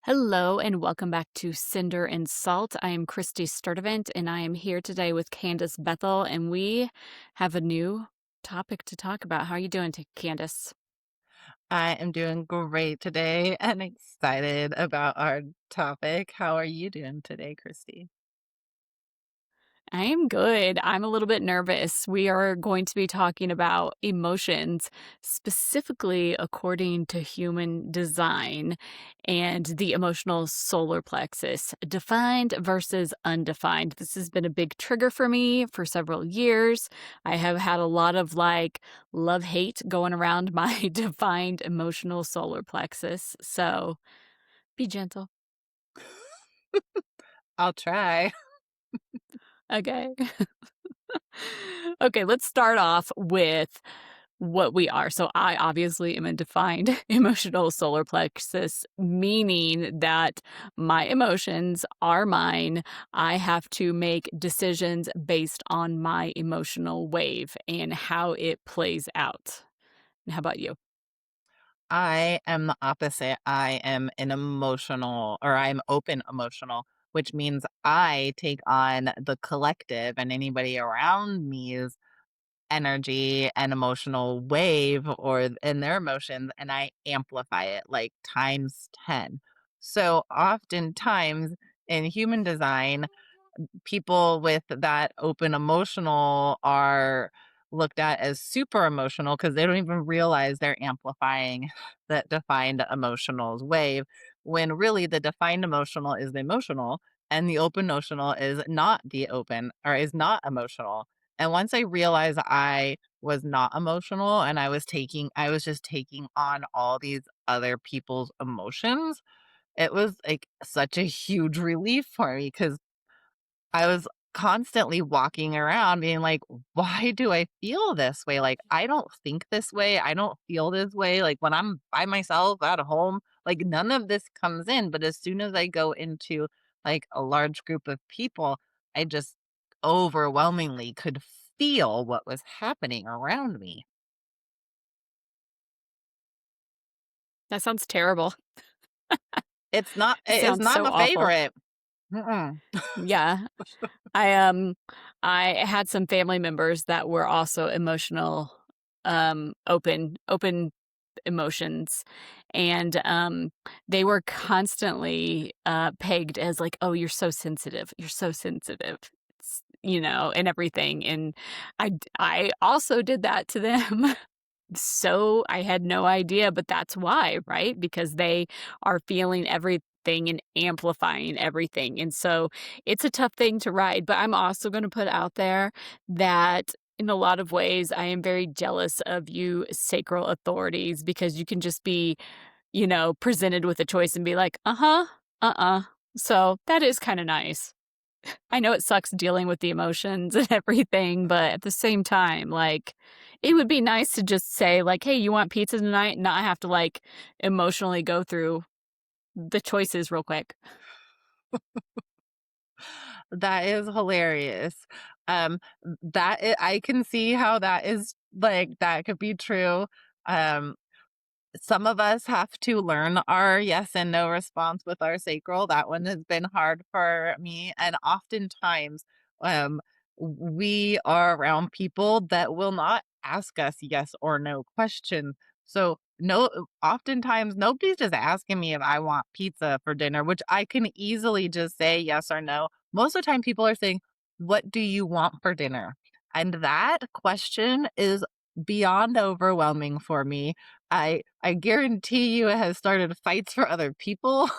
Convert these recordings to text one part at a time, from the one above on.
Hello and welcome back to Cinder and Salt. I am Kristy Sturdivant and I am here today with Candace Bethel, and we have a new topic to talk about. How are you doing, Candace? I am doing great today and excited about our topic. How are you doing today, Christy? I am good. I'm a little bit nervous. We are going to be talking about emotions, specifically according to human design and the emotional solar plexus, defined versus undefined. This has been a big trigger for me for several years. I have had a lot of love hate going around my defined emotional solar plexus. So be gentle. I'll try. Okay. Okay, let's start off with what we are. So I obviously am a defined emotional solar plexus, meaning that my emotions are mine. I have to make decisions based on my emotional wave and how it plays out. And how about you? I am the opposite. I am an emotional, or I'm open emotional, which means I take on the collective and anybody around me's energy and emotional wave or in their emotions, and I amplify it like times 10. So oftentimes in human design, people with that open emotional are looked at as super emotional because they don't even realize they're amplifying that defined emotional's wave, when really the defined emotional is the emotional and the open emotional is not the open or is not emotional. And once I realized I was not emotional and I was just taking on all these other people's emotions, it was like such a huge relief for me because I was constantly walking around being like, "Why do I feel this way? Like, I don't think this way. I don't feel this way. Like, when I'm by myself at home, like, none of this comes in. But as soon as I go into like a large group of people, I just overwhelmingly could feel what was happening around me." That sounds terrible. It It is sounds not so my awful. favorite. Mm-mm. Yeah. I had some family members that were also emotional, open emotions, and they were constantly pegged as like, "Oh, you're so sensitive. You're so sensitive." And everything. And I also did that to them. So I had no idea, but that's why, right? Because they are feeling everything and amplifying everything. And so it's a tough thing to ride. But I'm also going to put out there that in a lot of ways, I am very jealous of you sacral authorities, because you can just be, presented with a choice and be like, uh huh, So that is kind of nice. I know it sucks dealing with the emotions and everything, but at the same time, it would be nice to just say, like, "Hey, you want pizza tonight?" And not have to, emotionally go through the choices real quick. That is hilarious. I can see how that is like that could be true. Um, some of us have to learn our yes and no response with our sacral. That one has been hard for me, and oftentimes, um, we are around people that will not ask us yes or no questions. So no, oftentimes nobody's just asking me if I want pizza for dinner, which I can easily just say yes or no. Most of the time, people are saying, "What do you want for dinner?" And that question is beyond overwhelming for me. I guarantee you it has started fights for other people.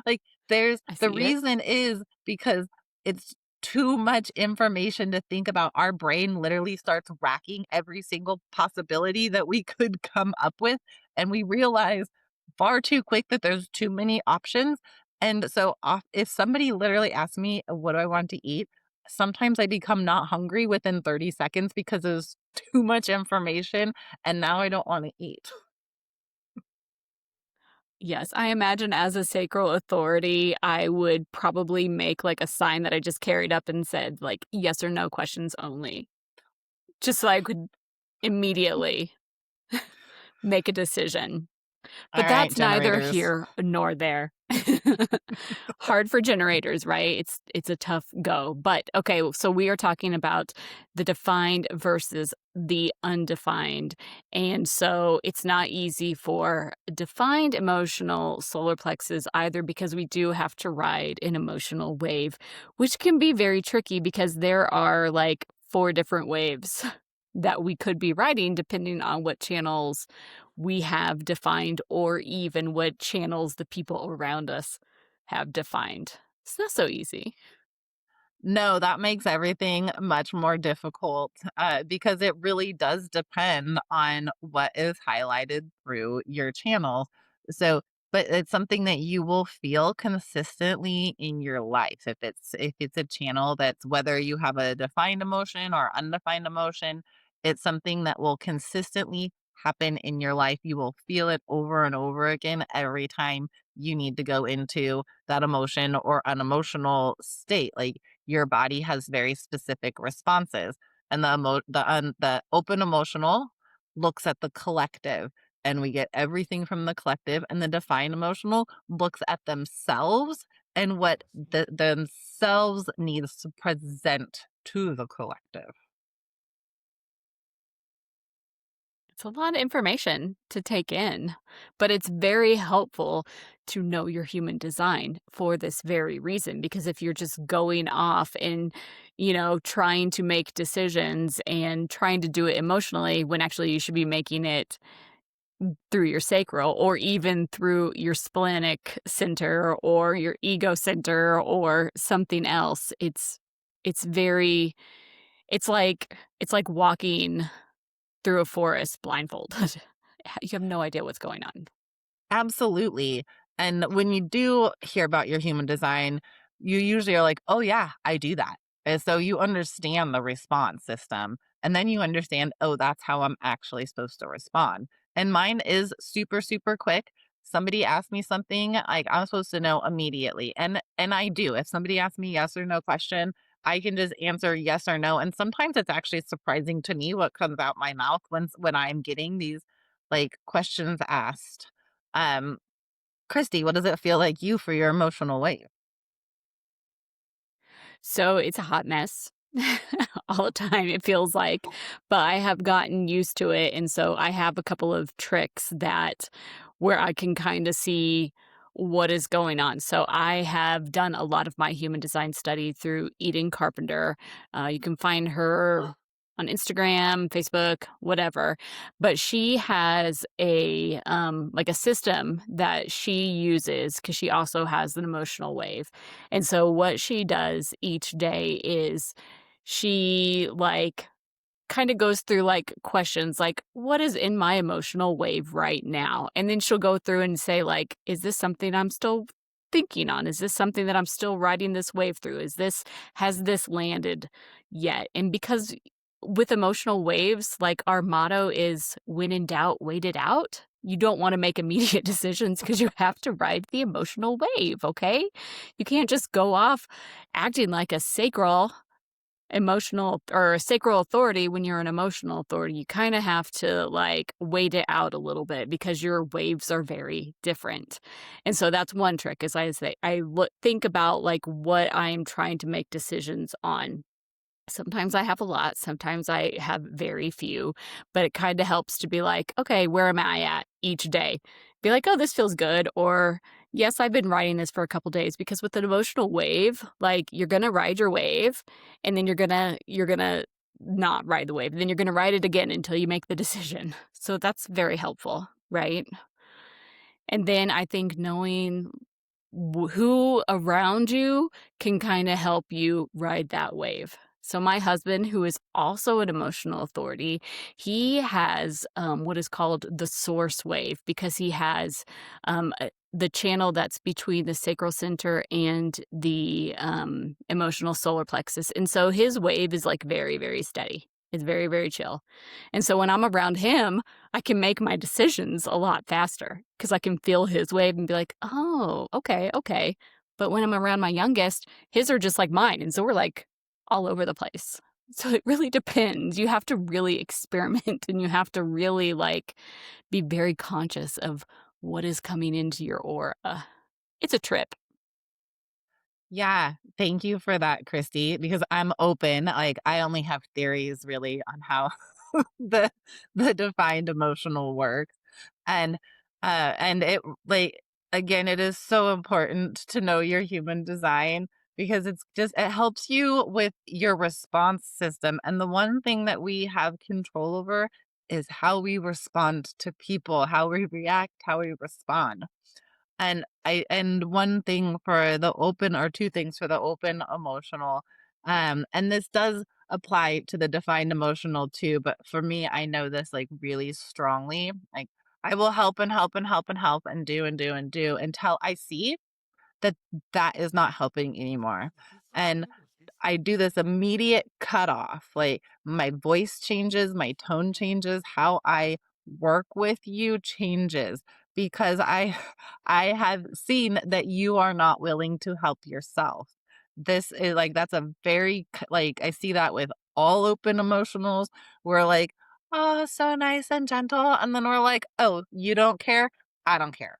Like, there's I the see it. reason is because it's too much information to think about. Our brain literally starts racking every single possibility that we could come up with, and we realize far too quick that there's too many options. And so, if somebody literally asks me, "What do I want to eat?" Sometimes I become not hungry within 30 seconds because there's too much information, and now I don't wanna eat. Yes, I imagine as a sacral authority, I would probably make, like, a sign that I just carried up and said, like, "Yes or no questions only." Just so I could immediately make a decision. All But right, that's neither generators. here nor there. Hard for generators, right? It's a tough go. But okay, so we are talking about the defined versus the undefined. And so it's not easy for defined emotional solar plexus either because we do have to ride an emotional wave, which can be very tricky because there are like four different waves that we could be riding depending on what channels we have defined or even what channels the people around us have defined. It's not so easy. No, that makes everything much more difficult, because it really does depend on what is highlighted through your channel. So, but it's something that you will feel consistently in your life. If it's a channel that's whether you have a defined emotion or undefined emotion, it's something that will consistently happen in your life. You will feel it over and over again every time you need to go into that emotion or unemotional state. Like your body has very specific responses, and the open emotional looks at the collective, and we get everything from the collective, and the defined emotional looks at themselves and what themselves needs to present to the collective. It's a lot of information to take in, but it's very helpful to know your human design for this very reason. Because if you're just going off and, trying to make decisions and trying to do it emotionally when actually you should be making it through your sacral or even through your splenic center or your ego center or something else, it's very, it's like walking through a forest blindfolded. You have no idea what's going on. Absolutely. And when you do hear about your human design, you usually are like, oh, yeah, I do that. And so you understand the response system. And then you understand, oh, that's how I'm actually supposed to respond. And mine is super, super quick. Somebody asks me something, like I'm supposed to know immediately. And I do. If somebody asks me yes or no question, I can just answer yes or no. And sometimes it's actually surprising to me what comes out my mouth when I'm getting these like questions asked. um, Kristy, what does it feel like you for your emotional weight? So it's a hot mess all the time, it feels like, but I have gotten used to it. And so I have a couple of tricks that where I can kind of see what is going on. So I have done a lot of my human design study through Eden Carpenter. You can find her on Instagram, Facebook, whatever. But she has a like a system that she uses because she also has an emotional wave. And so what she does each day is she like kind of goes through like questions like what is in my emotional wave right now? And then she'll go through and say like is this something I'm still thinking on? Is this something that I'm still riding this wave through? Is this has this landed yet? And because with emotional waves, like our motto is when in doubt, wait it out. You don't want to make immediate decisions because you have to ride the emotional wave, okay? You can't just go off acting like a sacral emotional or a sacral authority when you're an emotional authority. You kind of have to like wait it out a little bit because your waves are very different. And so that's one trick is I say think about like what I'm trying to make decisions on. Sometimes I have a lot, sometimes I have very few, but it kind of helps to be like, okay, where am I at each day? Be like, oh, this feels good. Or, yes, I've been riding this for a couple days because with an emotional wave, like you're going to ride your wave and then you're going to not ride the wave. Then you're going to ride it again until you make the decision. So that's very helpful, right? And then I think knowing who around you can kind of help you ride that wave. So my husband, who is also an emotional authority, he has what is called the source wave because he has the channel that's between the sacral center and the emotional solar plexus. And so his wave is like very, very steady. It's very, very chill. And so when I'm around him, I can make my decisions a lot faster because I can feel his wave and be like, oh, okay, okay. But when I'm around my youngest, his are just like mine. And so we're like all over the place. So it really depends. You have to really experiment and you have to really like be very conscious of what is coming into your aura. It's a trip. Yeah, thank you for that, Kristy, because I'm open. Like, I only have theories really on how the the defined emotional works. And and it like again, it is so important to know your human design because it helps you with your response system. And the one thing that we have control over is how we respond to people, how we react, how we respond. And one thing for the open or two things for the open emotional, and this does apply to the defined emotional too, but for me, I know this like really strongly. Like I will help and help and help and help and do and do and do until I see that that is not helping anymore. And I do this immediate cutoff. Like my voice changes, my tone changes, how I work with you changes because I have seen that you are not willing to help yourself. This is like that's a very like I see that with all open emotionals. We're like, oh, so nice and gentle, and then we're like, oh, you don't care, I don't care,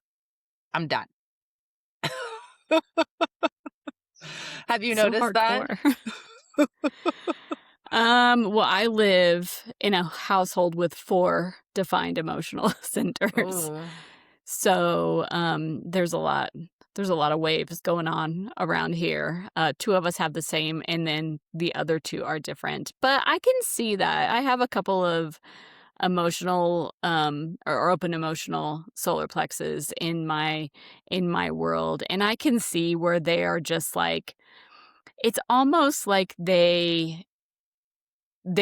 I'm done. Have you So noticed that? hardcore. Well, I live in a household with 4 defined emotional centers. Oh. So, there's a lot of waves going on around here. 2 of us have the same, and then the other 2 are different. But I can see that. I have a couple of emotional, or open emotional solar plexus in my world, and I can see where they are just like it's almost like they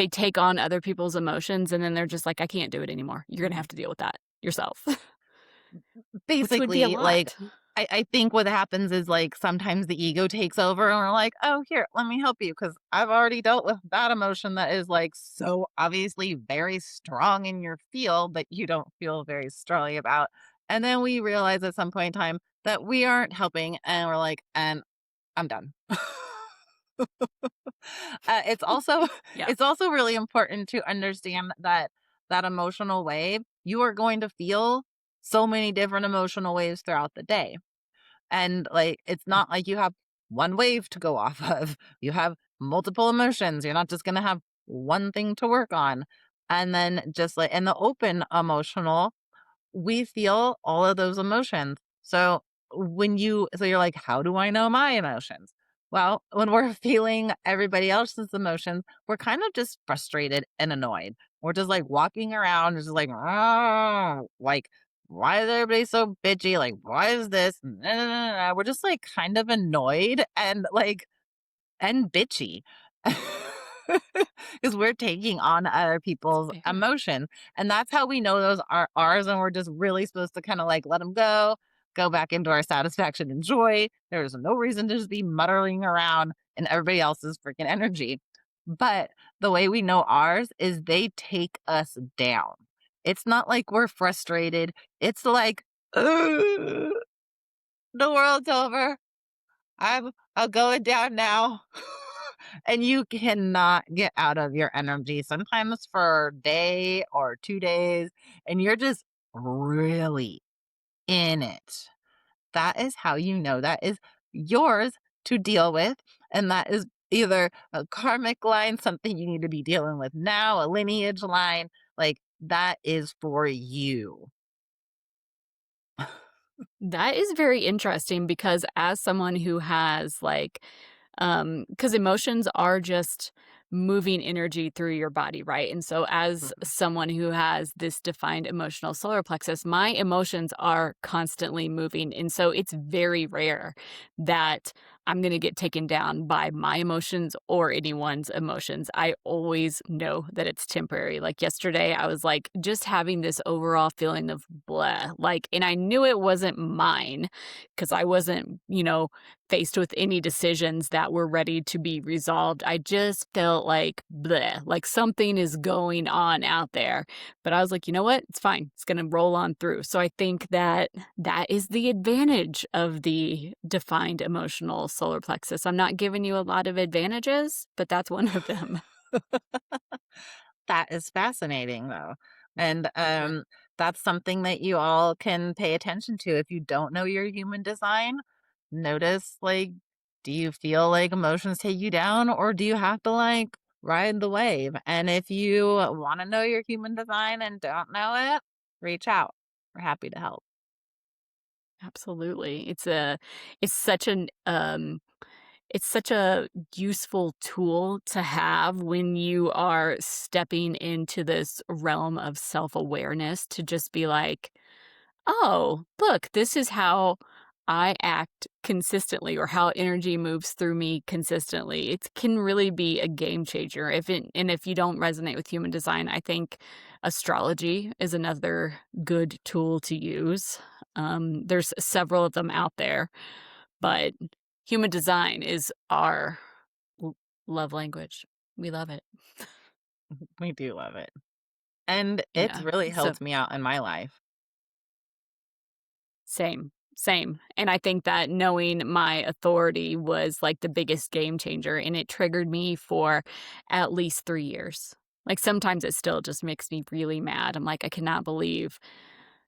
take on other people's emotions, and then they're just like, "I can't do it anymore. You're gonna Mhm. have to deal with that yourself," which would be a Basically, like, lot. I think what happens is, like, sometimes the ego takes over and we're like, "Oh, here, let me help you because 'cause I've already dealt with that emotion that is, like, so obviously very strong in your field that you don't feel very strongly about." And then we realize at some point in time that we aren't helping and we're like, "And I'm done." It's also Yeah. it's also really important to understand that that emotional wave, you are going to feel so many different emotional waves throughout the day. And like it's not like you have one wave to go off of. You have multiple emotions. You're not just going to have one thing to work on. And then just like in the open emotional, we feel all of those emotions. So so you're like, how do I know my emotions? Well, when we're feeling everybody else's emotions, we're kind of just frustrated and annoyed. We're just like walking around, just like, "Ah," like, why is everybody so bitchy? Like, why is this? We're just like kind of annoyed and bitchy because we're taking on other It's people's fair. emotions. And that's how we know those are ours. And we're just really supposed to kind of like let them go back into our satisfaction and joy. There's no reason to just be muttering around in everybody else's freaking energy. But the way we know ours is they take us down. It's not like we're frustrated. It's like, "Ugh, the world's over. I'm going down now." And you cannot get out of your energy, sometimes for a day or 2 days, and you're just really in it. That is how you know that is yours to deal with, and that is either a karmic line, something you need to be dealing with now, a lineage line, like, that is for you. That is very interesting because as someone who has like because emotions are just moving energy through your body, right? And so as Mhm. someone who has this defined emotional solar plexus, my emotions are constantly moving. And so it's very rare that I'm going to get taken down by my emotions or anyone's emotions. I always know that it's temporary. Like yesterday, I was like just having this overall feeling of blah. Like, and I knew it wasn't mine because I wasn't, faced with any decisions that were ready to be resolved. I just felt like bleh, like something is going on out there. But I was like, you know what? It's fine. It's going to roll on through. So I think that that is the advantage of the defined emotional solar plexus. I'm not giving you a lot of advantages, but that's one of them. That is fascinating, though, and, that's something that you all can pay attention to. If you don't know your human design, notice, like, do you feel like emotions take you down, or do you have to, like, ride the wave? And if you want to know your human design and don't know it, reach out. We're happy to help. Absolutely. It's such an it's such a useful tool to have when you are stepping into this realm of self-awareness to just be like, "Oh, look, this is how I act consistently or how energy moves through me consistently." It can really be a game changer. If you don't resonate with human design, I think astrology is another good tool to use. There's several of them out there, but human design is our l love language. We love it. We do love it. And it's Yeah. really So helped me out in my life. same, same. And I think that knowing my authority was like the biggest game changer, and it triggered me for at least 3 years. Like, sometimes it still just makes me really mad. I'm like, "I cannot believe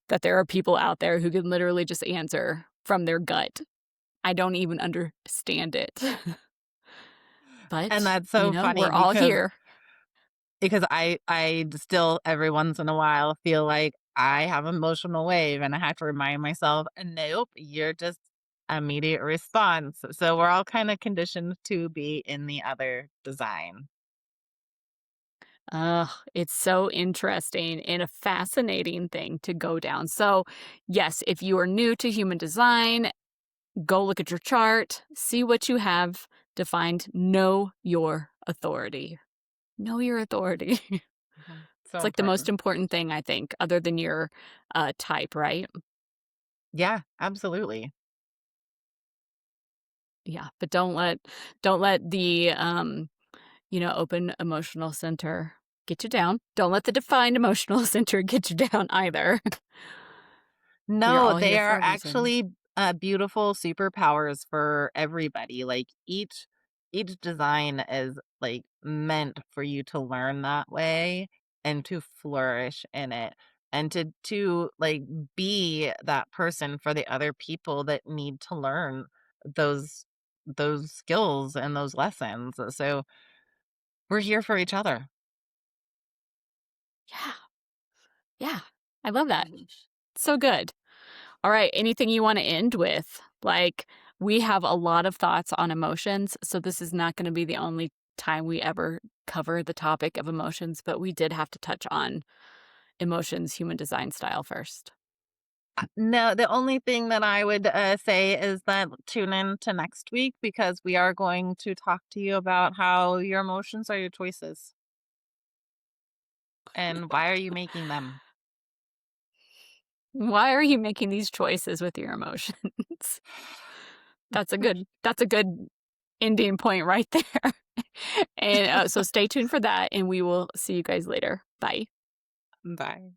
that there are people out there who can literally just answer from their gut. I don't even understand it." And But, that's so we're funny all here. because I still every once in a while feel like I have emotional wave and I have to remind myself, nope, you're just immediate response. So we're all kind of conditioned to be in the other design. Ugh, it's so interesting and a fascinating thing to go down. So, yes, if you are new to human design, go look at your chart, see what you have defined, know your authority. Know your authority. Mhm. So It's like the most important. important thing, I think, other than your type, right? Yeah, absolutely. Yeah, but don't let the open emotional center get you down. Don't let the defined emotional center get you down either. We are No, all they here for are a reason. actually, beautiful superpowers for everybody, like, each design is, like, meant for you to learn that way and to flourish in it, and like, be that person for the other people that need to learn those those skills and those lessons, so we're here for each other. Yeah. Yeah. I love that. Mhm. So good. All right. Anything you want to end with? Like, we have a lot of thoughts on emotions. So, this is not going to be the only time we ever cover the topic of emotions, but we did have to touch on emotions, human design style first. No, the only thing that I would, say is that tune in to next week because we are going to talk to you about how your emotions are your choices, and why are you making them? Why are you making these choices with your emotions? That's a good ending point right there. And so stay tuned for that, and we will see you guys later. Bye. Bye.